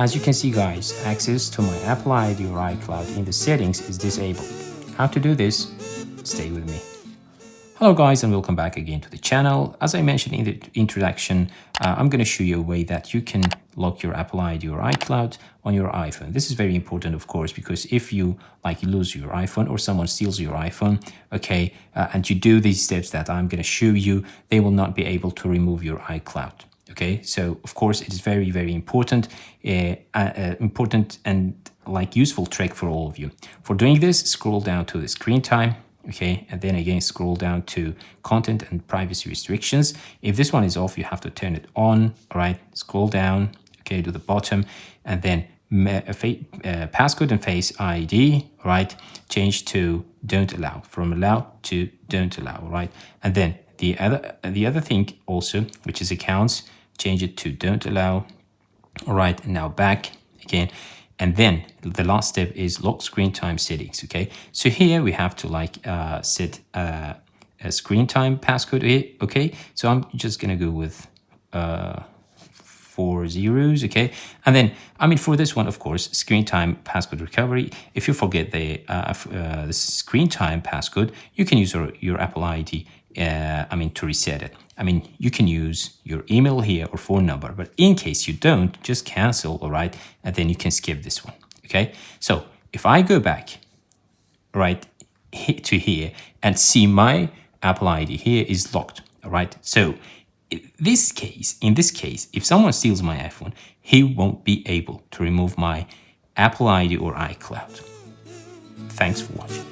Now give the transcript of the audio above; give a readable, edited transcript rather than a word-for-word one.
As you can see guys, access to my Apple ID or iCloud in the settings is disabled. How to do this? Stay with me. Hello guys and welcome back again to the channel. As I mentioned in the introduction, I'm going to show you a way that you can lock your Apple ID or iCloud on your iPhone. This is very important, of course, because if you lose your iPhone or someone steals your iPhone, okay, and you do these steps that I'm going to show you, they will not be able to remove your iCloud. Okay, so of course it is very, very important, important and useful trick for all of you. For doing this, scroll down to the screen time. Okay, and then again scroll down to content and privacy restrictions. If this one is off, you have to turn it on. All right, scroll down, okay, to the bottom, and then passcode and face ID. All right, change to don't allow, from allow to don't allow. All right, and then the other thing also, which is accounts, change it to don't allow. All right, and now back again. And then the last step is lock screen time settings. Okay, so here we have to set a screen time passcode here. Okay, so I'm just gonna go with 4 zeros. Okay, and then for this one, of course, screen time passcode recovery. If you forget the screen time passcode, you can use your Apple ID to reset it. You can use your email here or phone number, but in case you don't, just cancel, all right? And then you can skip this one, okay? So if I go back, right, to here and see my Apple ID here is locked, all right? So in this case, if someone steals my iPhone, he won't be able to remove my Apple ID or iCloud. Thanks for watching.